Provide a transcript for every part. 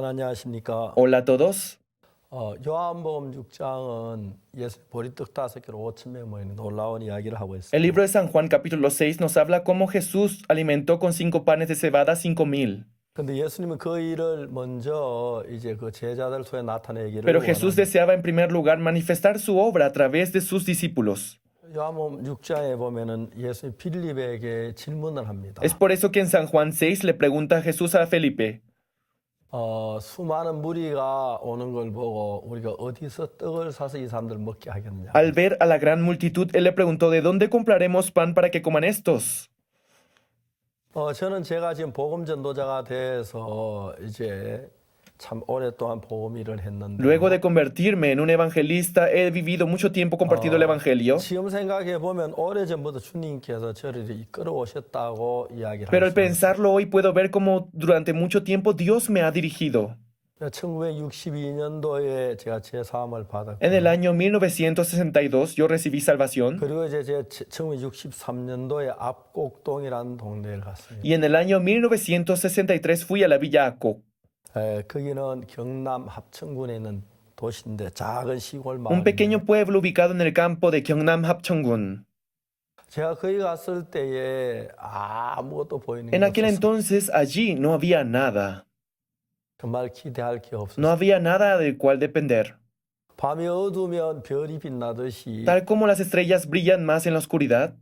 안녕하십니까. Hola a todos. 요한복음 6장은 예수 보리떡 5개로 5,000명 모이는 놀라운 이야기를 하고 El 있습니다. libro de San Juan capítulo 6 nos habla cómo Jesús alimentó con 5 panes de cebada a 5,000. 근데 예수님은 그 일을 먼저 이제 그 제자들 손에 나타내기를 Pero Jesús 원합니다. deseaba en primer lugar manifestar su obra a través de sus discípulos. 요한복음 6장에 보면은 예수님 빌립에게 질문을 합니다. Es por eso que en San Juan 6 le pregunta a Jesús a Felipe, 수많은 무리가 오는 걸 보고 우리가 어디서 떡을 사서 이 사람들 먹게 하겠냐. al ver a la gran multitud, él le preguntó, ¿de dónde compraremos pan para que coman estos? 저는 제가 지금 복음 전도자가 돼서 이제 참 오랫동안 복음 일을 했는데 Luego de convertirme en un evangelista, he vivido mucho tiempo compartiendo el evangelio. 지금 생각해 보면 오래전부터 주님께서 저를 이끌어 오셨다고 이야기를 Pero al 하시죠. pensarlo hoy puedo ver cómo durante mucho tiempo Dios me ha dirigido. 1962년도에 제가 제 사함을 받았고 En el año 1962 yo recibí salvación 그리고 이제 제 1963년도에 압곡동이라는 동네를 갔습니다. y en el año 1963 fui a la Villa Acoc, 거기는 경남 합천군에 있는 도시인데 작은 시골 un 마을입니다. pequeño pueblo ubicado en el campo de Gyeongnam Hapcheongun. 제가 거기 갔을 때에 아무것도 보이는 게 En aquel 없었어요. entonces allí no había nada, 정말 기대할 게 no 없었어요. había nada del cual depender. 밤이 어두우면 별이 빛나듯이 Tal como las estrellas brillan más en la oscuridad,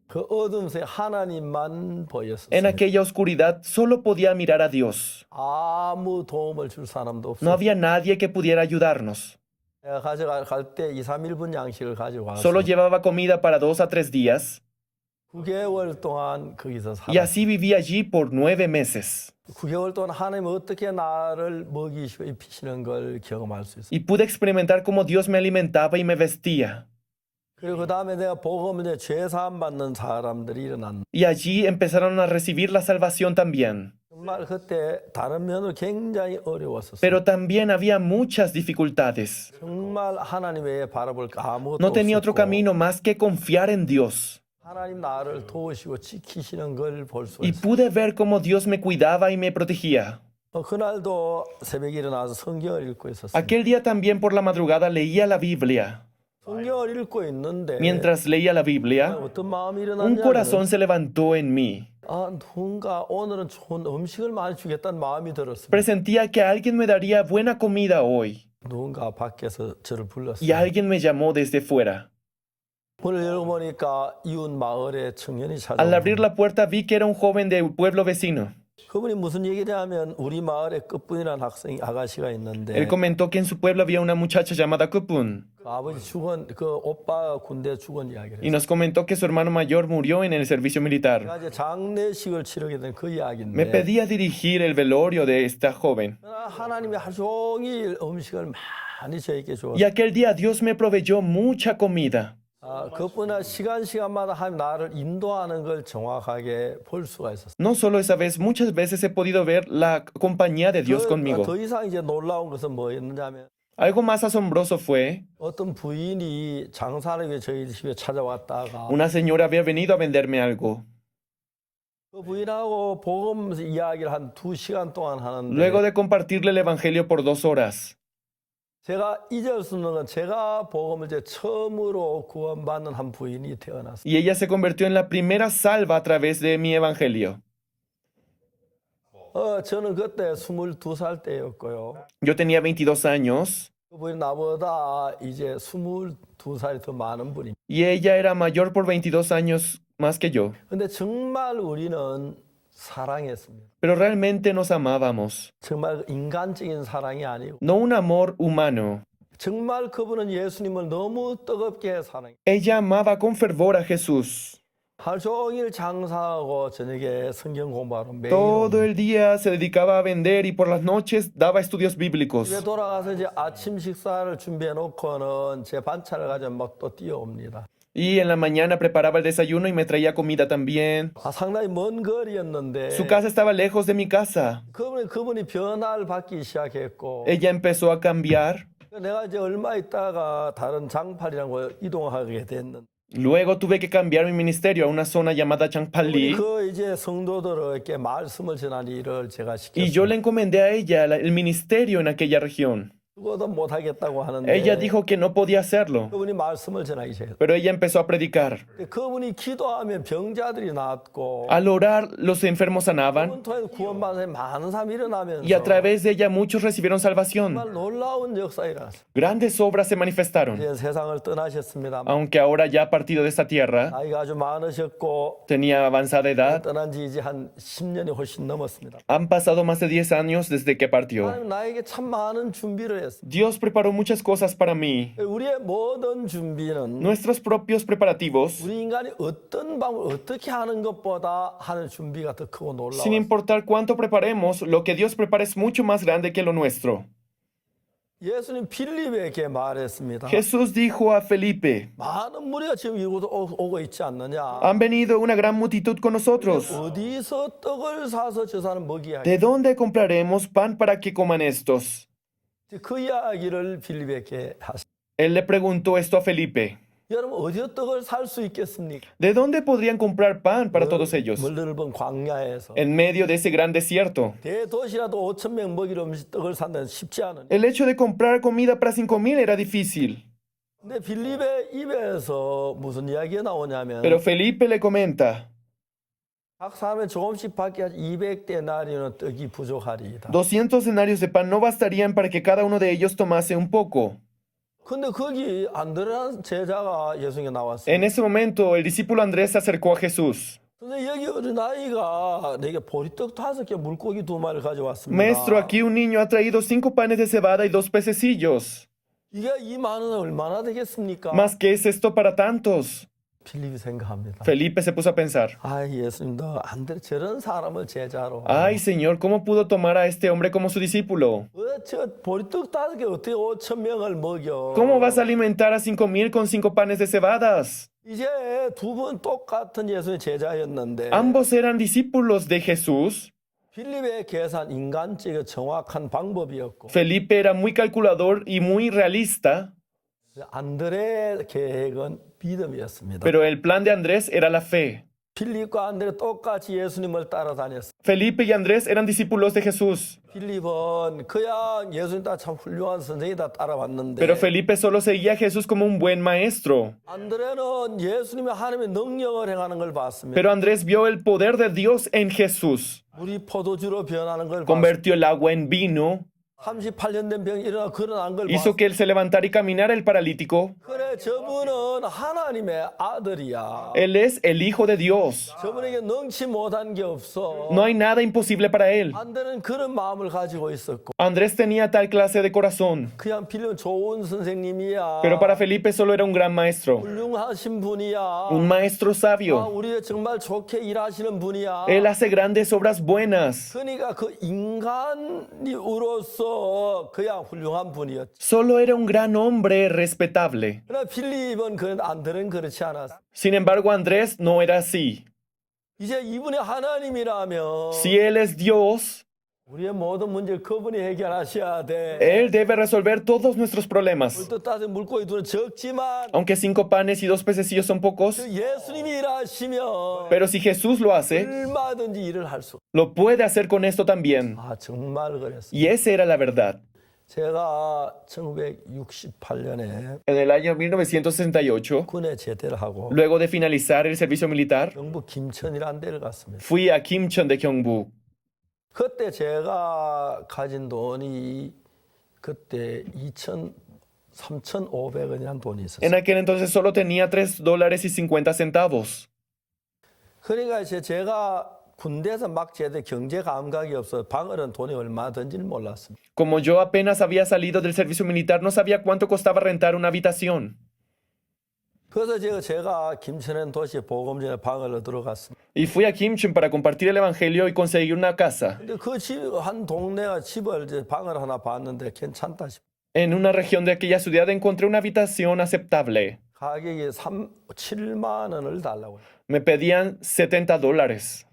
그 어둠 속에 하나님만 보였어요. en aquella oscuridad solo podía mirar a Dios. 아무 도움을 줄 사람도 No 없어요. había nadie que pudiera ayudarnos. 내가 가져갈 때 2, 3일분 양식을 가지고 와서 Solo llevaba comida para 2 a 3 días 9개월 동안 거기서 y 살았어요. así viví allí por 9 meses. 9개월 동안 하나님은 어떻게 나를 먹이시고 입히시는 걸 경험할 수 있어요. Y pude experimentar cómo Dios me alimentaba y me vestía. 그리고 그 다음에 내가 복음 이제 죄 사함 받는 사람들이 일어났는데 Y allí empezaron a recibir la salvación también. 정말 그때 다른 면으로 굉장히 어려웠었어요. Pero también había muchas dificultades. 정말 하나님 외에 바라볼 거 아무것도 No tenía otro 없었고 camino más que confiar en Dios. 하나님 나를 도우시고 지키시는 걸 볼 수 Y 있어요. pude ver cómo Dios me cuidaba y me protegía. 그날도 새벽에 일어나서 성경을 읽고 있었어요. Aquel día también por la madrugada leía la Biblia. 성경을 읽고 있는데 Mientras leía la Biblia, 어떤 마음이 un 일어났냐면 corazón se levantó en mí. 누군가 오늘은 좋은 음식을 많이 주겠다는 마음이 들었습니다. Presentía que alguien me daría buena comida hoy. 누군가 밖에서 저를 Y 불렀어요. alguien me llamó desde fuera. 문을 열어보니까 이웃 마을의 청년이 Al abrir 찾아오고 la puerta vi que era un joven del pueblo vecino. 그분이 무슨 얘기를 하면 우리 마을에 끝분이라는 학생 아가씨가 있는데 Él comentó que en su pueblo había una muchacha llamada Kupun 그 아버지 죽은 그 오빠가 군대 죽은 이야기를 y 했어요. nos comentó que su hermano mayor murió en el servicio militar. 제가 이제 장례식을 치르게 된 그 Me 이야기인데 pedía dirigir el velorio de esta joven. 하나님이 하루 종일 음식을 많이 저에게 Y 주었어요. aquel día Dios me proveyó mucha comida. 그뿐만 시간마다 하나님 나를 인도하는 걸 정확하게 볼 수가 있었어요. No solo esa vez, muchas veces he podido ver la compañía de Dios conmigo. 더 이상 이제 놀라운 것은 뭐였느냐면 Algo más asombroso fue, 어떤 부인이 장사를 위해 저희 집에 찾아왔다가 una señora había venido a venderme algo. 그 부인하고 복음 이야기를 한 2시간 동안 하는데 Luego de compartirle el evangelio por 2 horas, 제가 잊을 수 없는 건 제가 복음을 이제 처음으로 구원받는 한 부인이 태어났어요. y ella se convirtió en la primera salva a través de mi evangelio. 저는 그때 22살 때였고요. Yo tenía 22 años 그분이 나보다 이제 22살이 더 많은 분입니다. y ella era mayor por 22 años más que yo. 근데 정말 우리는 사랑했습니다. Pero realmente nos amábamos. 정말 인간적인 사랑이 아니고 No un amor humano. 정말 그분은 예수님을 너무 뜨겁게 사랑해요. Ella amaba con fervor a Jesús. 하루 종일 장사하고 저녁에 성경 공부하러 매일 Todo el día se dedicaba a vender y por las noches daba estudios bíblicos. 집에 돌아가서 이제 아침 식사를 준비해 놓고는 제 반찬을 가지고 막 또 뛰어옵니다. Y en la mañana preparaba el desayuno y me traía comida también. 상당히 먼 거리였는데 Su casa estaba lejos de mi casa. 그분이 변화를 받기 시작했고 Ella empezó a cambiar 내가 이제 얼마 있다가 다른 장팔이라고 이동하게 됐는데 Luego tuve que cambiar mi ministerio a una zona llamada 우리 Changpali 그 이제 성도들에게 말씀을 전하는 일을 제가 y yo 시켰습니다. le encomendé a ella el ministerio en aquella región. 그것도 못하겠다고 하는데 Ella dijo que no podía hacerlo, 그분이 말씀을 전하기 시작했어요. pero ella empezó a predicar. 그분이 기도하면 병자들이 낫고 Al orar, los enfermos sanaban 그분 통해 구원받은 많은 사람이 일어나면서 y a través de ella muchos recibieron salvación. 정말 놀라운 역사 일어났어요. Grandes obras se manifestaron. 이제 세상을 떠나셨습니다. Aunque ahora ya ha partido de esta tierra, 나이가 아주 많으셨고 tenía avanzada edad, 떠난 지 이제 한 10년이 훨씬 넘었습니다. han pasado más de 10 años desde que partió. 하나님 나에게 참 많은 준비를 했어요. Dios preparó muchas cosas para mí. 우리의 모든 준비는 Nuestros propios preparativos, 우리 인간이 어떤 방법을 어떻게 하는 것보다 하는 준비가 더 크고 놀라워요. sin importar cuánto preparemos, lo que Dios prepara es mucho más grande que lo nuestro. 예수님 빌립에게 말했습니다. Jesús dijo a Felipe, 많은 무리가 지금 이곳에 오고 있지 않느냐. han venido una gran multitud con nosotros. 어디서 떡을 사서 저 사람 먹이야. ¿De dónde compraremos pan para que coman estos? 그 이야기를 빌립에게 하셨습니다. Él le preguntó esto a Felipe. 여러분 어디서 떡을 살 수 있겠습니까? ¿De dónde podrían comprar pan para todos ellos? 넓은 광야에서 En medio de ese gran desierto. 대도시라도 5천 명 먹일 떡을 산다는 쉽지 않은. El hecho de comprar comida para 5,000 era difícil. 근데 빌립의 입에서 무슨 이야기가 나오냐면 Pero Felipe le comenta, 각 사람의 조금씩 받게 200데나리온 떡이 부족하리이다. 200 denarios de pan no bastarían para que cada uno de ellos tomase un poco. 근데 거기 안드레라는 제자가 예수님께 나왔어요. En ese momento, el discípulo Andrés se acercó a Jesús. 근데 여기 어린아이가 내게 보리떡 5개 물고기 2마리를 가져왔습니다. Maestro, aquí un niño ha traído 5 panes de cebada y 2 pececillos. 이게 2만 원 얼마나 되겠습니까? ¿Más qué es esto para tantos? 빌립이 생각합니다. Felipe se puso a pensar, 아, 예수님, 너 안드레 저런 사람을 제자로. ay Señor, ¿cómo pudo tomar a este hombre como su discípulo? 저 보리떡 5개 어떻게 5천 명을 먹여? ¿Cómo vas a alimentar a 5,000 con 5 panes de cebadas? 이제 두 분 똑같은 예수의 제자였는데 Ambos eran discípulos de Jesús. 빌립의 계산 인간적이고 정확한 방법이었고 Felipe era muy calculador y muy realista, 안드레의 계획은 믿음이었습니다. pero el plan de Andrés era la fe. 빌립과 안드레 똑같이 예수님을 따라다녔어요. Felipe y Andrés eran discípulos de Jesús, 빌립은 그냥 예수님 따라 참 훌륭한 선생이다 따라왔는데 pero Felipe solo seguía a Jesús como un buen maestro. 안드레는 예수님의 하나님의 능력을 행하는 걸 봤습니다. Pero Andrés vio el poder de Dios en Jesús. 물이 포도주로 변하는 걸 봤습니다. Convirtió el agua en vino, 38년 된 병이 일어나 걸어난 걸 hizo 봤습니다. que él se levantara y caminara el paralítico. 그래 저분은 하나님의 아들이야. Él es el Hijo de Dios. 저분에게 능치 못한 게 없어. No hay nada imposible para él. 안드레는 그런 마음을 가지고 있었고 Andrés tenía tal clase de corazón, 그냥 빌립은 좋은 선생님이야. pero para Felipe solo era un gran maestro, 훌륭하신 분이야. un maestro 아, sabio. 우리의 정말 좋게 일하시는 분이야. Él hace grandes obras buenas. 그러니까 그 인간으로서 그냥 훌륭한 분이었지. Solo era un gran hombre respetable. 그러나 빌립은 안드레는 그렇지 않았어. Sin embargo, Andrés no era así. 이제 이분이 하나님이라면 Si él es Dios, 우리의 모든 문제를 그분이 해결하셔야 돼. él debe resolver todos nuestros problemas. 또 따뜻한 물고기 둘은 적지만 Aunque 5 panes y 2 pececillos son pocos, 예수님이 일하시면 pero si Jesús lo hace, 얼마든지 일을 할 수. lo puede hacer con esto también. 아 정말 그랬어. Y esa era la verdad. 제가 1968년에 En el año 1968, 군에 제대를 하고 luego de finalizar el servicio militar, 경북 김천이라는 데를 갔습니다. fui a Kimcheon de Gyeongbuk. 그때 제가 가진 돈이 그때 3,500원이라는 돈이 En 있었어요. aquel entonces solo tenía $3.50. 그러니까 이제 제가 군대에서 막 제대 경제 감각이 없어 방어는 돈이 얼마 든지를 몰랐습니다. Como yo apenas había salido del servicio militar, no sabía cuánto costaba rentar una habitación. 그래서 제가 김천엔 도시 보금전에 방을 들어갔습니다. Y fui a Kimcheon para compartir el evangelio y conseguir una casa. 근데 그 집 한 동네가 집을 이제 방을 하나 봤는데 괜찮다 싶어. En una región de aquella ciudad encontré una habitación aceptable. 가격이 7만 원을 달라고 해요. Me pedían $70.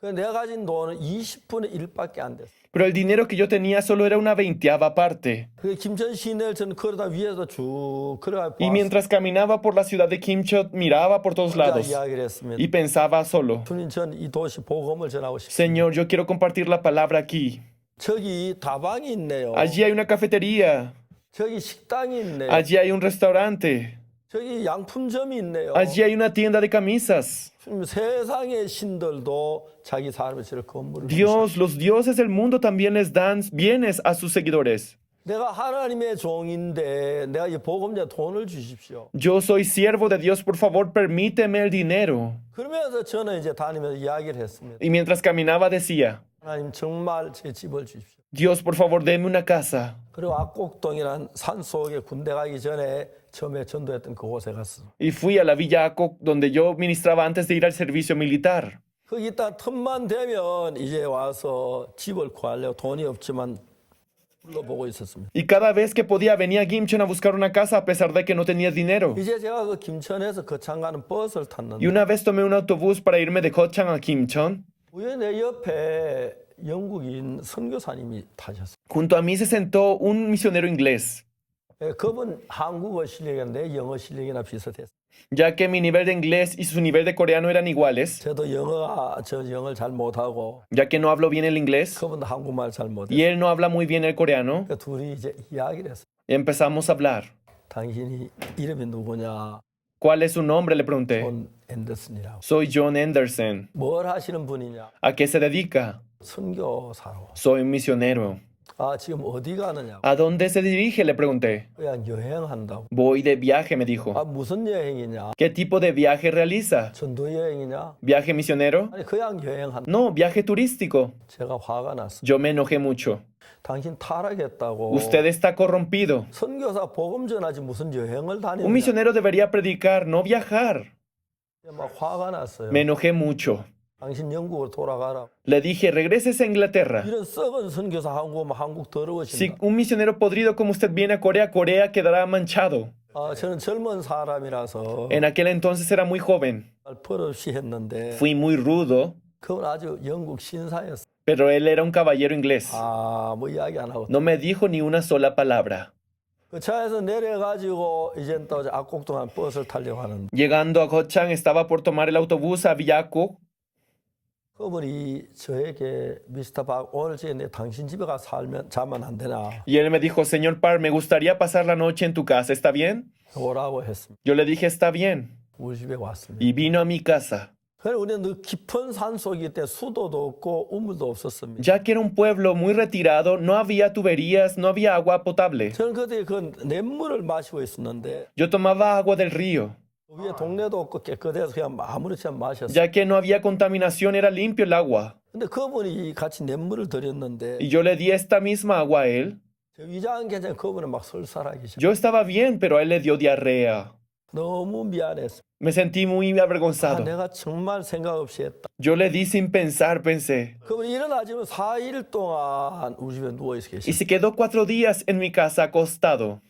내가 가진 돈은 20분의 1밖에 안 됐어. Pero el dinero que yo tenía solo era una 20ava parte. 그 김천 시내를 저는 걸어다 위에서 쭉 걸어가 Y mientras caminaba por la ciudad de Kimchot, miraba por todos lados 이야기를 했습니다. y pensaba solo, 주님, 전 이 도시 복음을 전하고 싶습니다. Señor, yo quiero compartir la palabra aquí. 저기 다방이 있네요. Allí hay una cafetería, 저기 식당이 있네요. allí hay un restaurante, 저기 양품점이 있네요. allí hay una tienda de camisas. 세상의 신들도 자기 삶에 저를 건물을 Dios, los dioses del mundo también les dan bienes a sus seguidores. 내가 하나님의 종인데 내가 이 복음자 돈을 주십시오. Yo soy siervo de Dios, por favor, permíteme el dinero. 그러면서 저는 이제 다니면서 이야기를 했습니다. Y mientras caminaba decía, 하나님 정말 제 집을 주십시오. Dios, por favor, deme una casa. 그리고 악곡동이라는 산 속에 군대 가기 전에 처음에 전도했던 그곳에 갔어. Y fui a la Villa Acoc, donde yo ministraba antes de ir al servicio militar. 거기 있다 틈만 되면 이제 와서 집을 구하려고 돈이 없지만 불러보고 있었습니다. Y cada vez que podía venía a Gimchon a buscar una casa a pesar de que no tenía dinero. 이제 제가 그 김천에서 거창 가는 버스를 Y 탔는데 una vez tomé un autobús para irme de Kochang a Gimchon. 우연히 내 옆에 영국인 선교사님이 타셨어요. Junto a mí se sentó un misionero inglés. 그분 한국어 실력인데 영어 실력이나 비슷했어요. Ya que mi nivel de inglés y su nivel de coreano eran iguales, 저 영어를 잘 못하고 ya que no hablo bien el inglés 그분도 한국말 잘 못해요. y él no habla muy bien el coreano, 그 둘이 이제 이야기를 했어요. empezamos a hablar. 당신이 이름이 누구냐? ¿Cuál es su nombre? Le pregunté. 존 앤더슨이라고. Soy John Anderson. 뭘 하시는 분이냐? ¿A qué se dedica? 선교사로. Soy un misionero. 아, 지금 어디 가느냐고. ¿A dónde se dirige? Le pregunté. 그냥 여행한다고. Voy de viaje, me dijo. 아, 무슨 여행이냐? ¿Qué tipo de viaje realiza? 전도 여행이냐? ¿Viaje misionero? 아니, 그냥 여행한다. No, viaje turístico. 제가 화가 났어. Yo me enojé mucho. 당신 타락했다고. Usted está corrompido. 선교사 복음 전하지 무슨 여행을 Un 다니냐? misionero debería predicar, no viajar. 막 화가 났어요. Me enojé mucho. 당신 영국으로 돌아가라. Le dije, regreses a Inglaterra. 이런 썩은 선교사 한국 오면 한국 Si 더러워진다. un misionero podrido como usted viene a Corea, Corea quedará manchado. 아, 저는 젊은 사람이라서 En aquel entonces era muy joven. 버릇이 했는데 Fui muy rudo, 그건 아주 영국 신사였어. pero él era un caballero inglés. 아, 뭐 이야기 안 하고. No me dijo ni una sola palabra. 그 차에서 내려가지고 이제 또 악곡동안 버스를 타려고 하는데 Llegando a Gochang, estaba por tomar el autobús a Villaco. 그분이 저에게 미스터 박 오늘 저녁에 당신 집에 가서 자면 안 되나 Y él me dijo, Señor Park, me gustaría pasar la noche en tu casa, ¿está bien? 오라고 했습니다. Yo le dije, está bien. 우리 집에 왔습니다. Y vino a mi casa. 그래 우리는 늘 깊은 산속이기 때문에 수도도 없고 우물도 없었습니다. Ya que era un pueblo muy retirado, no había tuberías, no había agua potable. 저는 그때 그 냇물을 마시고 있었는데 Yo tomaba agua del río. 위에 동네도 없고 깨끗해서 그냥 아무렇지 않게 마셨어요. Ya que no había contaminación, era limpio el agua. 근데 그분이 같이 냇물을 드렸는데 Y yo le di esta misma agua a él. 저 위장 괜찮은 그분은 막 설사하기 시작. Yo estaba bien, pero a él le dio diarrea. 너무 미안했어. Me sentí muy 아, avergonzado. 내가 정말 생각 없이 했다. Yo le di sin pensar, pensé. 그분이 일어나지면 4일 동안 우리 집에 누워있어 Y 계시. se quedó 4 días en mi casa acostado.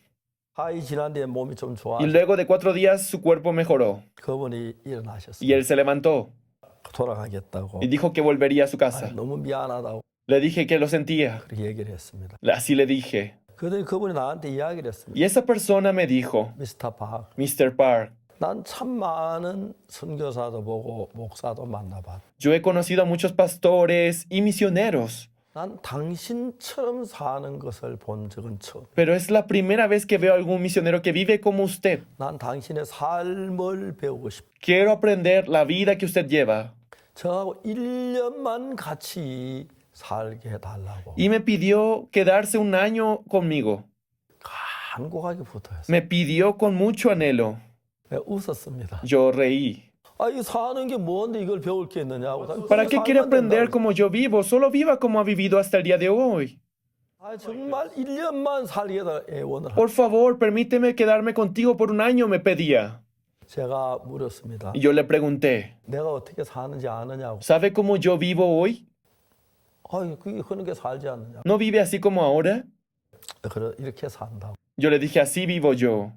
4일 지난 뒤에 몸이 좀 좋아. Y luego de 4 días su cuerpo mejoró. 그분이 일어나셨어요. Y él se levantó 돌아가겠다고. y dijo que volvería a su 아, casa. 너무 미안하다고 Le dije que lo sentía. 그렇게 얘기를 했습니다. Así le dije. 그랬더니 그분이 나한테 이야기를 했습니다. Y esa persona me dijo, 미스터 박, Mr. Park, 난 참 많은 선교사도 보고 목사도 만나봤다. yo he conocido a muchos pastores y misioneros, 난 당신처럼 사는 것을 본 적은 처음. pero es la primera vez que veo a algún misionero que vive como usted. 난 당신의 삶을 배우고 싶다. Quiero aprender la vida que usted lleva. 저하고 1년만 같이 살게 해달라고. Y me pidió quedarse un año conmigo. 간곡하게 붙어요. Me pidió con mucho anhelo. 웃었습니다. Yo reí. 아, 이 사는 게 뭔데 이걸 배울 게 있느냐고. ¿Para qué quiere 살면 aprender 된다고. como yo vivo? Solo viva como ha vivido hasta el día de hoy. 아, 정말 1년만 살게 해달라 애원을 Por favor, permíteme quedarme contigo por un año, me pedía. 제가 물었습니다. Y yo le pregunté, 내가 어떻게 사는지 아느냐고. ¿sabe cómo yo vivo hoy? 아, 그게 그런 게 살지 않느냐. ¿No vive así como ahora? 그래 이렇게 산다고. Yo le dije, así vivo yo.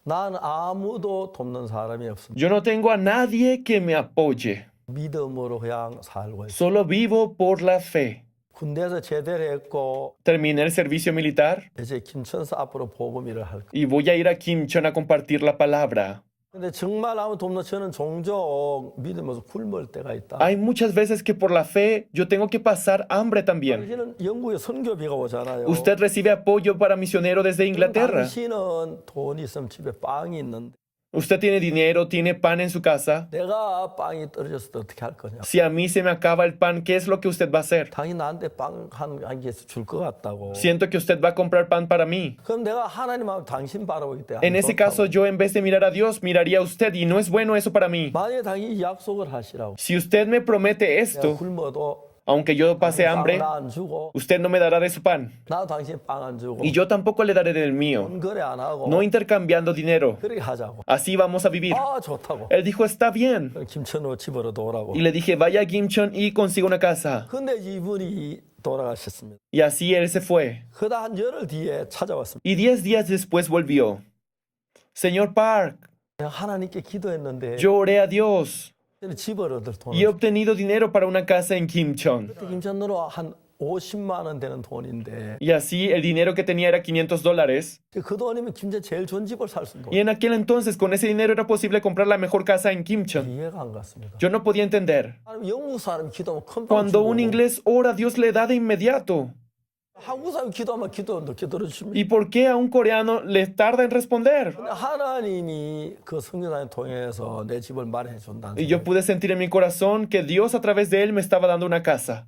난 아무도 돕는 사람이 없습니다. Yo no tengo a nadie que me apoye. 믿음으로 그냥 살고 있어요. Solo vivo por la fe. 군대에서 제대를 했고 Terminé el servicio militar 이제 김천사 앞으로 복음 일을 할 거예요. y voy a ir a Kimchon a compartir la palabra. 근데 정말 아무도 없는 저는 종종 믿으면서 굶을 때가 있다. Hay muchas veces que por la fe yo tengo que pasar hambre también. 당신은 영국에 선교비가 오잖아요. Usted recibe apoyo para misionero desde Inglaterra. 당신은 돈이 있으면 집에 빵이 있는데 Usted tiene dinero, tiene pan en su casa. 내가 빵이 떨어졌을 때 어떻게 할 거냐. Si a mí se me acaba el pan, ¿qué es lo que usted va a hacer? 당연히 나한테 빵 한 개씩 줄 것 같다고. Siento que usted va a comprar pan para mí. 그럼 내가 하나님하고 당신 바라보기 때문에 En ese caso, yo en vez de mirar a Dios, miraría a usted y no es bueno eso para mí. 만약에 당신이 약속을 하시라고. Si usted me promete 내가 esto, 굶어도 aunque yo pase hambre, 나안 주고 usted no me dará de su pan. 나도 당신 빵 안 주고 Y yo tampoco le daré del mío. 돈 거래 안 하고 No intercambiando dinero. 그렇게 하자고. Así vamos a vivir. 아 좋다고. Él dijo, está bien. 김천호 집으로 오라고. Y le dije, vaya a Kimchon y consiga una casa. 근데 이분이 돌아가셨습니다. Y así él se fue. 그다 한 열흘 뒤에 찾아왔습니다. Y 10 días después volvió. Señor Park, 내가 하나님께 기도했는데 yo oré a Dios 집을 얻을 돈을 y he obtenido dinero para una casa en Kimchon. 김천으로 한 50만 원 되는 돈인데 Y así el dinero que tenía era $500. 그 돈이면 김천 제일 좋은 집을 살 수 있는 Y 돈. en aquel entonces con ese dinero era posible comprar la mejor casa en Kimchon. 이해가 안 갔습니다. Yo no podía entender. 하나님 영국 사람 기도하면 큰빵 Cuando 주고 un inglés ora, Dios le da de inmediato. 한국 사람 기도하면 기도 늦게 들어주십니다. ¿Y por qué a un coreano le tarda en responder? 근데 하나님이 그 성교단을 통해서 내 집을 마련해 준다는 Y yo pude sentir en mi corazón que Dios a través de él me estaba dando una casa.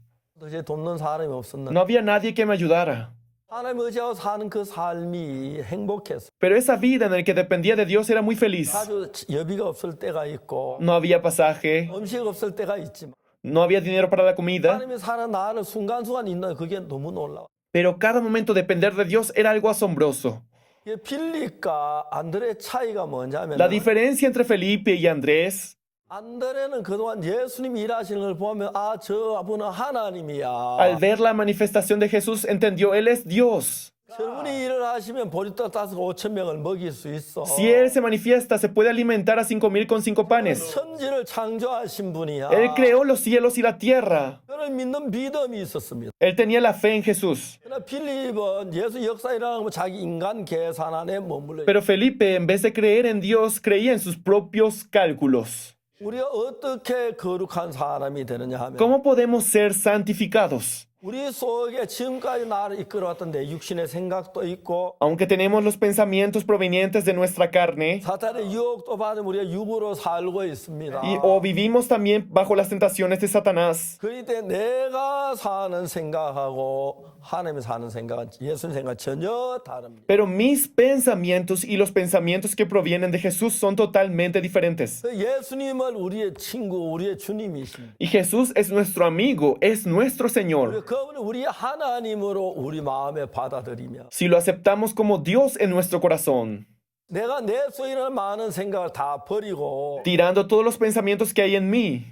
이제 돕는 사람이 없었는데 No había nadie que me ayudara. 하나님 의지하고 사는 그 삶이 행복했어. Pero esa vida en la que dependía de Dios era muy feliz. 아주 여비가 없을 때가 있고 No había pasaje, 음식 없을 때가 있지만 no había dinero para la comida, 하나님이 사는 나를 순간순간 있는 그게 너무 놀라워. pero cada momento depender de Dios era algo asombroso. 이게 빌립과 안드레의 차이가 뭐냐면 La diferencia entre Felipe y Andrés, 안드레는 그동안 예수님이 일하시는 걸 보면 아 저분은 하나님이야. al ver la manifestación de Jesús, entendió, Él es Dios. 저분이 일을 하시면 보리떡 5,000명을 먹일 수 있어. Si Él se manifiesta, se puede alimentar a 5,000 con 5 panes. 천지를 창조하신 분이야. Él creó los cielos y la tierra. 그를 믿는 믿음이 있었습니다. Él tenía la fe en Jesús. 그러나 빌립은 예수 역사 일어나는 거 자기 인간 계산 안에 머물러. Pero Felipe, en vez de creer en Dios, creía en sus propios cálculos. 우리가 어떻게 거룩한 사람이 되느냐 하면 ¿Cómo podemos ser santificados? 우리 속에 지금까지 나를 이끌어왔던 내 육신의 생각도 있고 Aunque tenemos los pensamientos provenientes de nuestra carne, 사탄의 유혹도 받으면 우리가 육으로 살고 있습니다. o vivimos también bajo las tentaciones de Satanás. 그럴 때 내가 사는 생각하고 하나님이 사는 생각은 예수님 생각 전혀 다릅니다. Pero mis pensamientos y los pensamientos que provienen de Jesús son totalmente diferentes. 그 예수님은 우리의 친구, 우리의 주님이십니다. Y Jesús es nuestro amigo, es nuestro Señor. 그분을 우리 하나님으로 우리 마음에 받아들이며 Si lo aceptamos como Dios en nuestro corazón, 내가 내 속에 있는 많은 생각을 다 버리고 tirando todos los pensamientos que hay en mí,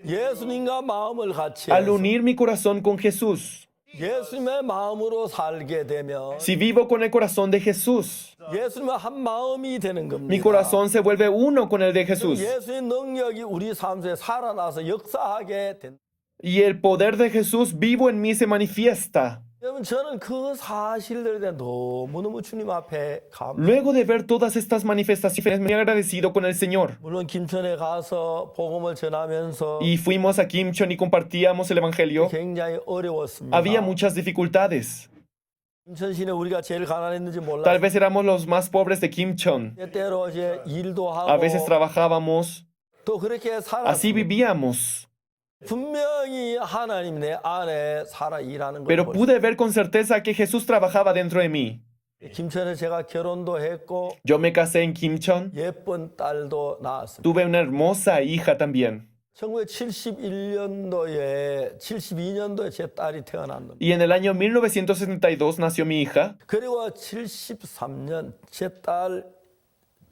예수님과 마음을 같이 al 해서 unir mi corazón con Jesús, 예수님의 마음으로 살게 되면 si vivo con el corazón de Jesús, 예수님과 한 마음이 되는 mi 겁니다. corazón se vuelve uno con el de Jesús. 예수의 능력이 우리 삶 속에 살아나서 역사하게 된다. Y el poder de Jesús vivo en mí se manifiesta. 여러분 저는 그 사실들에 대해 너무너무 주님 앞에 Luego de ver todas estas manifestaciones, me he agradecido con el Señor. 물론 김천에 가서 복음을 전하면서 Y fuimos a Kimchon y compartíamos el Evangelio. 굉장히 어려웠습니다. Había muchas dificultades. 김천 시내 우리가 제일 가난했는지 Tal 몰라요. vez éramos los más pobres de Kimchon. 때때로 이제 일도 A veces 하고 trabajábamos. 또 그렇게 Así 살았습니다. vivíamos. 분명히 하나님 내 안에 살아 일하는 걸 Pero 볼 pude ver con certeza que Jesús trabajaba dentro de mí. 김천에 제가 결혼도 했고 Yo me casé en Kimchon. 예쁜 딸도 낳았습니다. Tuve una hermosa hija también. 1971년도에 72년도에 제 딸이 태어났는데 Y en el año 1972 nació mi hija. 그리고 73년 제 딸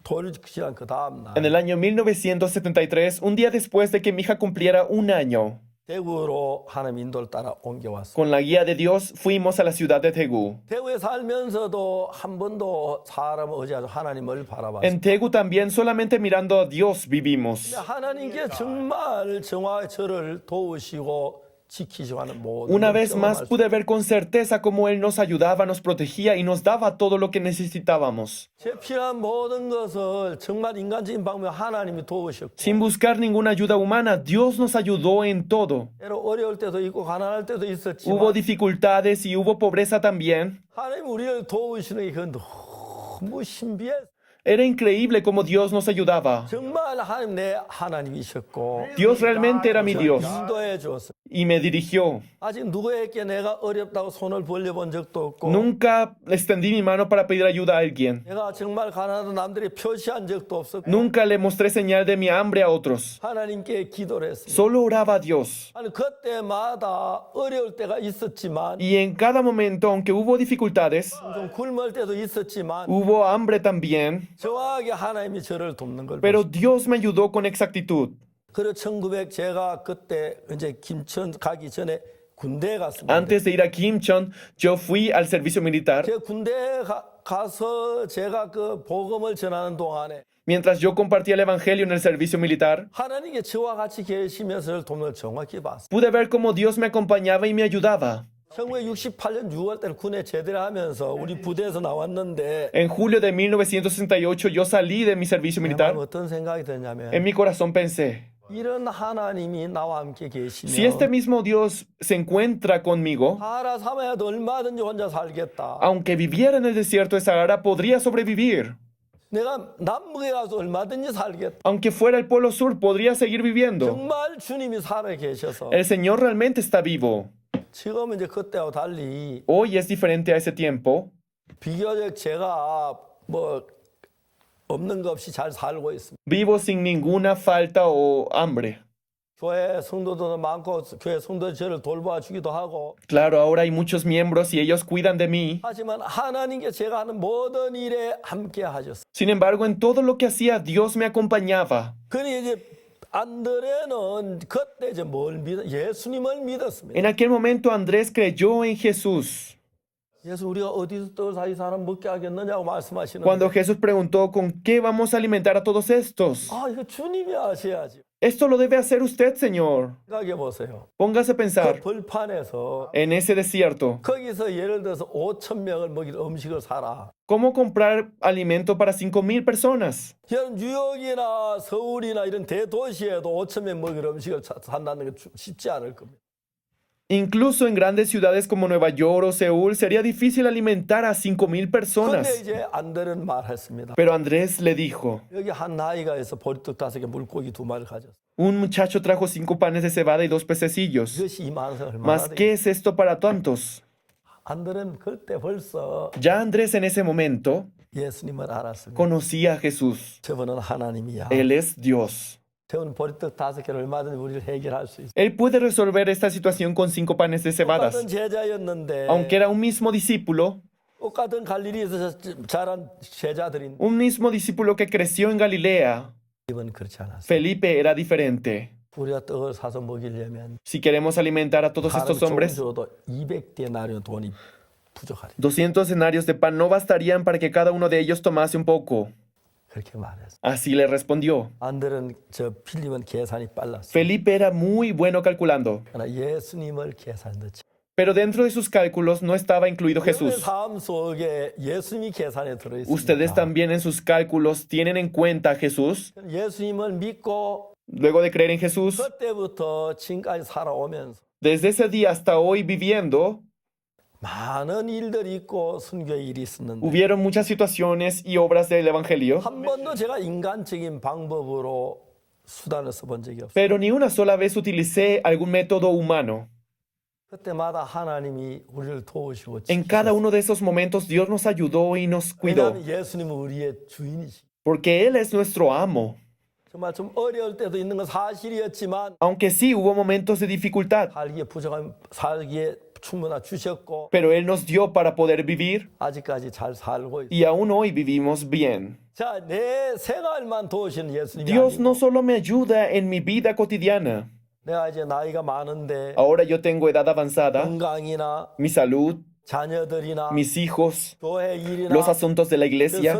돌지한 그 다음 날 En el año 1973, un día después de que mi hija cumpliera un año, 대구로 하나님 인도를 따라 옮겨왔습니다. Con la guía de Dios fuimos a la ciudad de Tegú. 대구에 살면서도 한 번도 사람을 의지하지 하나님을 바라봤습니다. En Tegú también solamente mirando a Dios vivimos. 하나님께 정말 정확히 저를 도우시고 지키시고 하는 모든 Una 걸 vez más 경험할 수 pude ver con certeza cómo Él nos ayudaba, nos protegía y nos daba todo lo que necesitábamos. 제 필요한 모든 것을 정말 인간적인 방법에 하나님이 도우셨고 Sin buscar ninguna ayuda humana, Dios nos ayudó en todo. 때로 어려울 때도 있고 가난할 때도 있었지만 Hubo dificultades y hubo pobreza también. 하나님 우리를 도우시는 게 그건 너무 신비해. Era increíble cómo Dios nos ayudaba. 정말 하나님 내 하나님이셨고 Dios realmente era mi Dios 인도해 주었어요. y me dirigió. 아직 누구에게 내가 어렵다고 손을 벌려본 적도 없고 Nunca extendí mi mano para pedir ayuda a alguien. 내가 정말 가난하다 남들이 표시한 적도 없었고 Nunca le mostré señal de mi hambre a otros. 하나님께 기도를 했습니다. Solo oraba a Dios. 아니 그때마다 어려울 때가 있었지만 Y en cada momento, aunque hubo dificultades, 좀 굶을 때도 있었지만 hubo hambre también, 정확하게 하나님이 저를 돕는 걸 pero 봤습니다. Dios me ayudó con exactitud. 그리고 1900 제가 그때 이제 김천 가기 전에 군대에 갔습니다. Antes de ir a Kimchon, yo fui al servicio militar. 제 군대에 가서 제가 그 복음을 전하는 동안에 Mientras yo compartía el evangelio en el servicio militar, 하나님께 저와 같이 계시면서 저를 돕는 걸 정확히 봤습니다. pude ver cómo Dios me acompañaba y me ayudaba. 1968년 6월 달 군에 제대를 하면서 우리 부대에서 나왔는데 En julio de 1968 yo salí de mi servicio 내 militar. 마음에 어떤 생각이 드냐면 En mi corazón pensé, 이런 하나님이 나와 함께 si este 계시면 mismo Dios se encuentra conmigo, 사하라 사마야도 얼마든지 혼자 살겠다. aunque viviera en el desierto de Sahara, podría sobrevivir. 내가 남북에 가서 얼마든지 살겠다. Aunque fuera el Polo Sur, podría seguir viviendo. 정말 주님이 살아 계셔서 El Señor realmente está vivo. 지금은 이제 그때와 달리 Hoy es diferente a ese tiempo. 비교적 제가 뭐 없는 것 없이 잘 살고 있습니다. Vivo sin ninguna falta o hambre. 교회 성도도 많고 교회 성도들이 저를 돌봐 주기도 하고 Claro, ahora hay muchos miembros y ellos cuidan de mí. 하지만 하나님께 제가 하는 모든 일에 함께 하셨어요. Sin embargo, en todo lo que hacía, Dios me acompañaba. 그러니 이제 안드레는 그때 이제 예수님을 믿었습니다. En aquel momento, Andrés creyó en Jesús. 예수 우리가 어디서 떡을 사이 사람 먹게 하겠느냐고 말씀하시는데 Cuando Jesús preguntó, ¿con qué vamos a alimentar a todos estos? 아 이거 주님이 하셔야지. Esto lo debe hacer usted, Señor. 생각해 보세요. Póngase a 그 pensar, 벌판에서 en ese desierto, 거기서 예를 들어서 5천 명을 먹일 음식을 사라. ¿cómo comprar alimento para 5,000 personas? 현 뉴욕이나 서울이나 이런 대도시에도 5천 명 먹일 음식을 산다는 게 쉽지 않을 겁니다. Incluso en grandes ciudades como Nueva York o Seúl sería difícil alimentar a 5,000 근데 personas. 이제 안드레는 말했습니다. Pero Andrés le dijo, 여기 한 나이가 있어 보리떡 5개 물고기 2마리를 가졌어. un muchacho trajo 5 panes de cebada y 2 pececillos. 이것이 2만 원 얼마나 ¿Mas 돼? qué es esto para tantos? 안드레는 그때 벌써 Ya Andrés en ese momento 예수님을 알았습니다. conocía a Jesús. 저분은 하나님이야. Él es Dios. 저분 보리떡 5개를 얼마든지 우리를 해결할 수 있어. Él puede resolver esta situación con 5 panes de cebadas. 똑같은 제자였는데 Aunque era un mismo discípulo, 똑같은 갈릴리에서 자란 제자들인 un mismo discípulo que creció en Galilea, 이번 그렇지 않았어요. Felipe era diferente. 우리가 떡을 사서 먹이려면 Si queremos alimentar a todos 사람이 estos 조금 hombres, 줘도 200데나리온 돈이 부족하리. 200 denarios de pan no bastarían para que cada uno de ellos tomase un poco. 그렇게 말했어. Así le respondió. 안들은 저 필립은 계산이 빨랐어. Felipe era muy bueno calculando, 그러나 예수님을 계산 넣지. pero dentro de sus cálculos no estaba incluido 여러분의 Jesús. 삶 속에 예수님이 계산에 들어 Ustedes 있습니다. también en sus cálculos tienen en cuenta a Jesús. 예수님을 믿고 Luego de creer en Jesús, 그때부터 지금까지 살아오면서 desde ese día hasta hoy viviendo, 많은 일들이 있고 선교의 일이 있었는데 hubieron muchas situaciones y obras del Evangelio, 한 번도 제가 인간적인 방법으로 수단을 써본 적이 없어요. pero ni una sola vez utilicé algún método humano. 그때마다 하나님이 우리를 도우시고 En cada uno de esos momentos Dios nos ayudó y nos cuidó, 왜냐하면 예수님은 우리의 주인이시. porque Él es nuestro amo. 정말 좀 어려울 때도 있는 건 사실이었지만 Aunque sí hubo momentos de dificultad, 살기에 부족한 살기에 충분하 주셨고 pero Él nos dio para poder vivir 아직까지 잘 살고 있어요. y aún hoy vivimos bien. 자, 내 생활만 도우시는 예수님이 Dios 아니고 no solo me ayuda en mi vida cotidiana, 내가 이제 나이가 많은데 Ahora yo tengo edad avanzada, 건강이나 mi salud, 자녀들이나 mis hijos, 교회 일이나 los asuntos de la iglesia,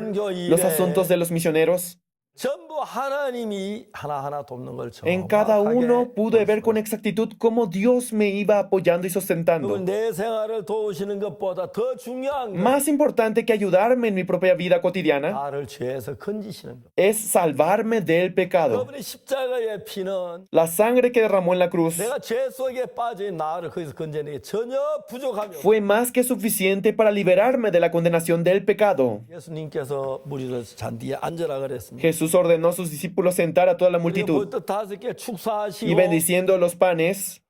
los asuntos de los misioneros. 전부 하나님이 하나하나 돕는 걸 En cada uno 정확하게 pude ver con exactitud cómo Dios me iba apoyando y sustentando. 그리고 내 생활을 도우시는 것보다 더 중요한 건 Más importante que ayudarme en mi propia vida cotidiana 나를 죄에서 건지시는 것. es salvarme del pecado. 여러분의 십자가의 피는 La sangre que derramó en la cruz 내가 죄 속에 빠진 나를 거기서 건져내기 전혀 부족함이 없어요. fue más que suficiente para liberarme de la condenación del pecado. 예수님께서 무리를 잔디에 앉으라 그랬습니다. Jesús ordenó a sus discípulos sentar a toda la multitud 그리고 5개 y 축사하시고 bendiciendo los panes,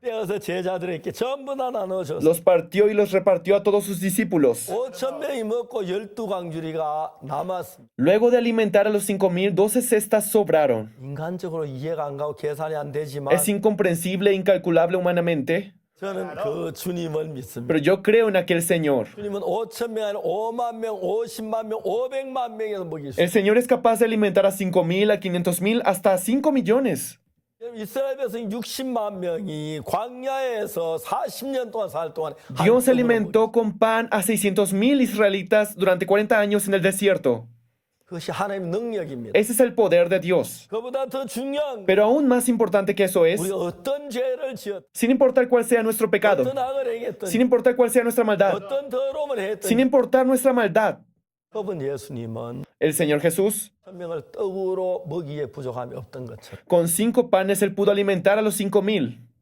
떼어서 제자들에게 전부 다 나눠줬어요. los partió y los repartió a todos sus discípulos. 5,000명이 먹고 12광주리가 남았습니다. Luego de alimentar a los 5,000, 12 cestas sobraron. 인간적으로 이해가 안 가고 계산이 안 되지만 Es incomprensible e incalculable humanamente, 저는 그 주님을 믿습니다. pero yo creo en aquel Señor. 주님은 5,000명 아니라 5만 명, 50만 명, 500만 명에서 먹일 수 El 있어요. Señor es capaz de alimentar a 5,000, a 500,000, hasta a 5 millones. 이스라엘 백성 60만 명이 광야에서 40년 동안 살 동안 Dios 한쪽으로 alimentó con pan a 600,000 israelitas durante 40 años en el desierto. 그것이 하나님의 능력입니다. Ese es el poder de Dios. 그보다 더 중요한 건 Pero aún más importante que eso es, 우리가 어떤 죄를 지었, sin importar cuál sea nuestro pecado, 어떤 악을 행했든, sin importar cuál sea nuestra maldad, 어떤 더러움을 sin 했든, importar nuestra maldad, 그분 예수님은 el Señor Jesús, 천명을 떡으로 먹이에 부족함이 없던 것처럼 con 5 panes, Él pudo alimentar a los 5,000.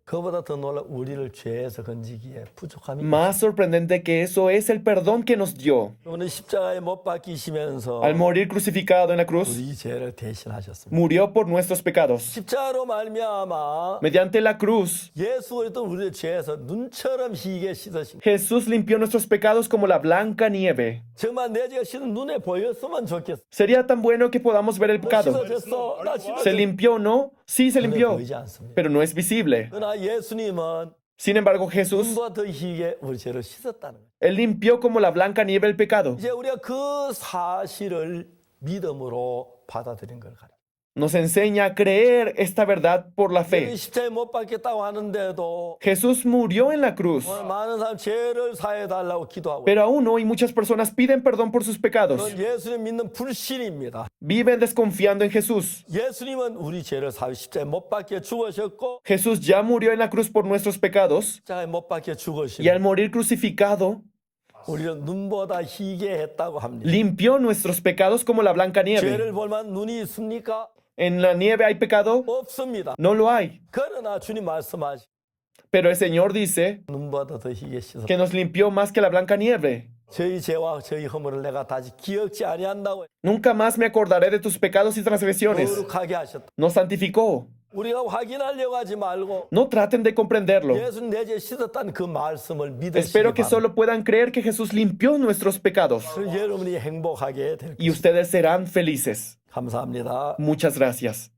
그보다 더 놀라 우리를 죄에서 건지기에 부족함이 Más sorprendente que eso es el perdón que nos dio. 그분은 십자가에 못 박히시면서 Al morir crucificado en la cruz, 우리 죄를 대신하셨습니다. murió por nuestros pecados. 십자가로 말미암아 Mediante la cruz, 예수 그리스도 우리의 죄에서 눈처럼 희게 씻으신 Jesús limpió nuestros pecados como la blanca nieve. 정말 내 죄가 씻은 눈에 보였으면 좋겠어. Sería tan bueno que podamos ver el pecado. 씻어졌어. 나 ¿Se 씻어졌어. limpió o no? Sí, se 눈에 limpió, 보이지 않습니다. pero no es visible. 그러나 예수님은 Sin embargo, Jesús, 눈보다 더 희게 우리 죄를 씻었다는 거예요. Él limpió como la blanca nieve el pecado. 이제 우리가 그 사실을 믿음으로 받아들인 걸 가르쳐요. Nos enseña a creer esta verdad por la fe. 십자가에 못 박혔다고 하는데도 Jesús murió en la cruz, 많은 사람 죄를 사해달라고 기도하고 pero aún hoy muchas personas piden perdón por sus pecados. 그건 예수님 믿는 불신입니다. Viven desconfiando en Jesús. 예수님은 우리 죄를 사해 십자가에 못 박혀 죽으셨고 Jesús ya murió en la cruz por nuestros pecados 십자가에 못 박혀 y 죽으시고 al morir crucificado 우리를 눈보다 희게 했다고 합니다. limpió nuestros pecados como la blanca nieve. 죄를 볼만 눈이 있습니까? ¿En la nieve hay pecado? 없습니다. No lo hay. 그러나 주님 말씀하시 Pero el Señor dice 눈보다 더 희게 씻어 que nos limpió más que la blanca nieve. 저희 죄와 저희 허물을 내가 다시 기억지 아니한다고 Nunca más me acordaré de tus pecados y transgresiones. 거룩하게 하셨다. Nos santificó. 우리가 확인하려고 하지 말고 No traten de comprenderlo. 예수님 내 죄 씻었다는 그 말씀을 믿으시기 Espero que 바랍니다. solo puedan creer que Jesús limpió nuestros pecados 여러분이 행복하게 될 y 것입니다. ustedes serán felices. 감사합니다. Muchas gracias.